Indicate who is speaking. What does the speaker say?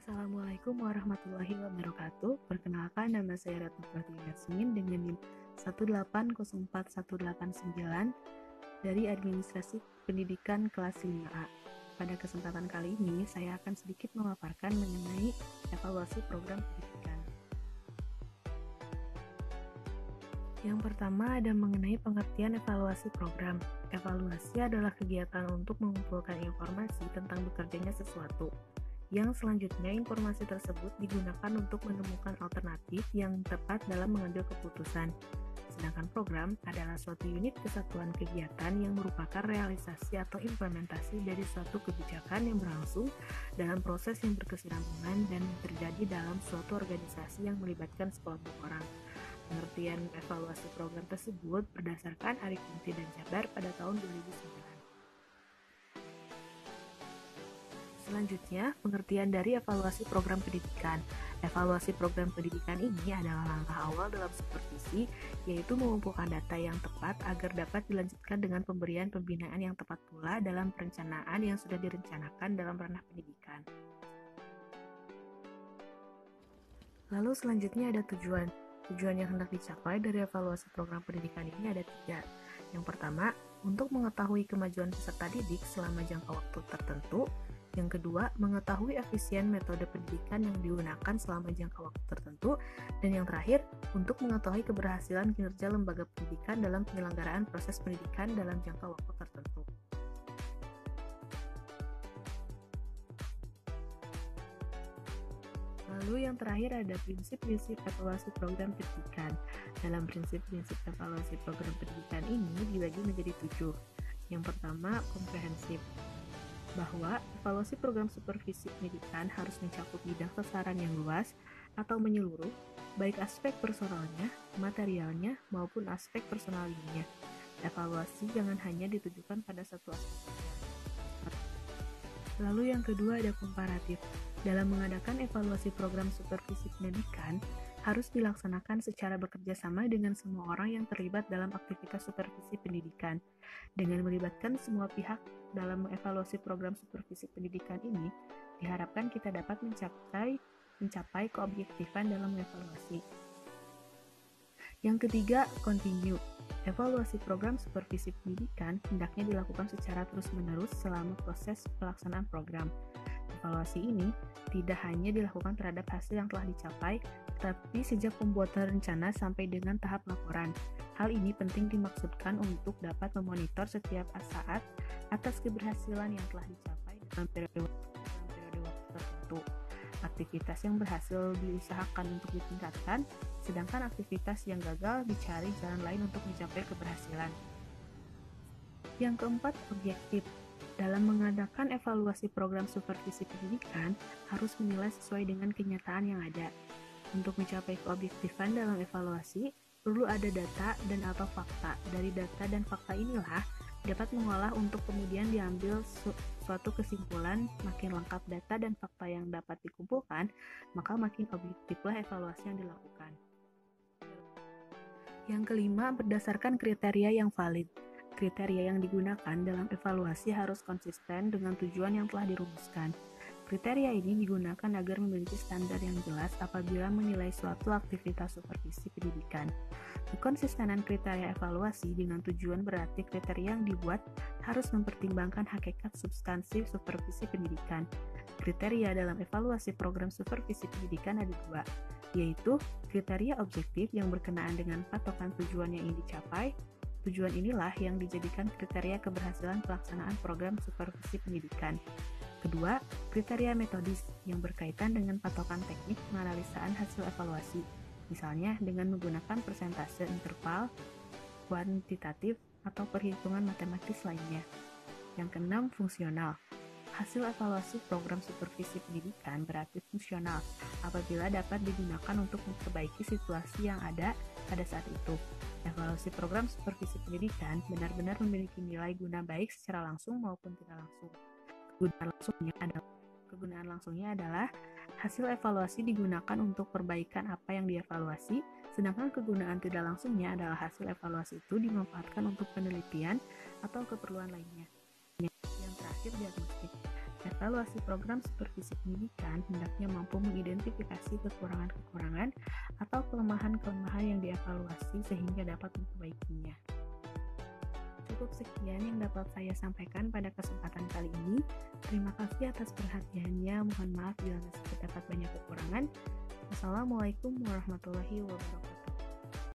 Speaker 1: Assalamualaikum warahmatullahi wabarakatuh. Perkenalkan, nama saya Ratna Pratiwi Yasmin dengan NIM 1804189 dari Administrasi Pendidikan kelas 5A. Pada kesempatan kali ini, saya akan sedikit memaparkan mengenai evaluasi program pendidikan. Yang pertama ada mengenai pengertian evaluasi program. Evaluasi adalah kegiatan untuk mengumpulkan informasi tentang bekerjanya sesuatu. Yang selanjutnya, informasi tersebut digunakan untuk menemukan alternatif yang tepat dalam mengambil keputusan. Sedangkan program adalah suatu unit kesatuan kegiatan yang merupakan realisasi atau implementasi dari suatu kebijakan yang berlangsung dalam proses yang berkesinambungan dan terjadi dalam suatu organisasi yang melibatkan sekelompok orang. Pengertian evaluasi program tersebut berdasarkan Arik Gunti dan Jabar pada tahun 2009. Selanjutnya, pengertian dari evaluasi program pendidikan. Evaluasi program pendidikan ini adalah langkah awal dalam supervisi, yaitu mengumpulkan data yang tepat agar dapat dilanjutkan dengan pemberian pembinaan yang tepat pula dalam perencanaan yang sudah direncanakan dalam ranah pendidikan. Lalu selanjutnya ada tujuan. Tujuan yang hendak dicapai dari evaluasi program pendidikan ini ada 3. Yang pertama, untuk mengetahui kemajuan peserta didik selama jangka waktu tertentu. Yang kedua, mengetahui efisien metode pendidikan yang digunakan selama jangka waktu tertentu. Dan yang terakhir, untuk mengetahui keberhasilan kinerja lembaga pendidikan dalam penyelenggaraan proses pendidikan dalam jangka waktu tertentu. Lalu yang terakhir ada prinsip-prinsip evaluasi program pendidikan. Dalam prinsip-prinsip evaluasi program pendidikan ini dibagi menjadi 7. Yang pertama, komprehensif, bahwa evaluasi program supervisi pendidikan harus mencakup bidang sasaran yang luas atau menyeluruh, baik aspek personalnya, materialnya, maupun aspek personal lainnya. Evaluasi jangan hanya ditujukan pada satu aspek saja. Lalu yang kedua ada komparatif. Dalam mengadakan evaluasi program supervisi pendidikan, harus dilaksanakan secara bekerja sama dengan semua orang yang terlibat dalam aktivitas supervisi pendidikan. Dengan melibatkan semua pihak dalam mengevaluasi program supervisi pendidikan ini, diharapkan kita dapat mencapai keobjektifan dalam mengevaluasi. Yang ketiga, continue. Evaluasi program supervisi pendidikan hendaknya dilakukan secara terus-menerus selama proses pelaksanaan program. Evaluasi ini tidak hanya dilakukan terhadap hasil yang telah dicapai, tetapi sejak pembuatan rencana sampai dengan tahap laporan. Hal ini penting dimaksudkan untuk dapat memonitor setiap saat atas keberhasilan yang telah dicapai dalam periode waktu tertentu. Aktivitas yang berhasil diusahakan untuk ditingkatkan, sedangkan aktivitas yang gagal dicari jalan lain untuk mencapai keberhasilan. Yang keempat, objektif. Dalam mengadakan evaluasi program supervisi pendidikan, harus menilai sesuai dengan kenyataan yang ada. Untuk mencapai keobjektifan dalam evaluasi, perlu ada data dan atau fakta. Dari data dan fakta inilah dapat mengolah untuk kemudian diambil suatu kesimpulan. Makin lengkap data dan fakta yang dapat dikumpulkan, maka makin objektiflah evaluasi yang dilakukan. Yang kelima, berdasarkan kriteria yang valid. Kriteria yang digunakan dalam evaluasi harus konsisten dengan tujuan yang telah dirumuskan. Kriteria ini digunakan agar memiliki standar yang jelas apabila menilai suatu aktivitas supervisi pendidikan. Kekonsistenan kriteria evaluasi dengan tujuan berarti kriteria yang dibuat harus mempertimbangkan hakikat substansi supervisi pendidikan. Kriteria dalam evaluasi program supervisi pendidikan ada 2, yaitu kriteria objektif yang berkenaan dengan patokan tujuan yang ingin dicapai. Tujuan inilah yang dijadikan kriteria keberhasilan pelaksanaan program supervisi pendidikan. Kedua, kriteria metodis yang berkaitan dengan patokan teknik penganalisaan hasil evaluasi, misalnya dengan menggunakan persentase, interval, kuantitatif, atau perhitungan matematis lainnya. Yang keenam, fungsional. Hasil evaluasi program supervisi pendidikan berarti fungsional apabila dapat digunakan untuk memperbaiki situasi yang ada pada saat itu. Evaluasi program supervisi pendidikan benar-benar memiliki nilai guna baik secara langsung maupun tidak langsung. Kegunaan langsungnya adalah hasil evaluasi digunakan untuk perbaikan apa yang dievaluasi, sedangkan kegunaan tidak langsungnya adalah hasil evaluasi itu dimanfaatkan untuk penelitian atau keperluan lainnya. Yang terakhir, diagnostik. evaluasi program supervisi pendidikan hendaknya mampu mengidentifikasi kekurangan-kekurangan atau kelemahan-kelemahan yang dievaluasi sehingga dapat memperbaikinya. Cukup sekian yang dapat saya sampaikan pada kesempatan kali ini. Terima kasih atas perhatiannya. Mohon maaf bila terdapat banyak kekurangan. Wassalamualaikum warahmatullahi wabarakatuh.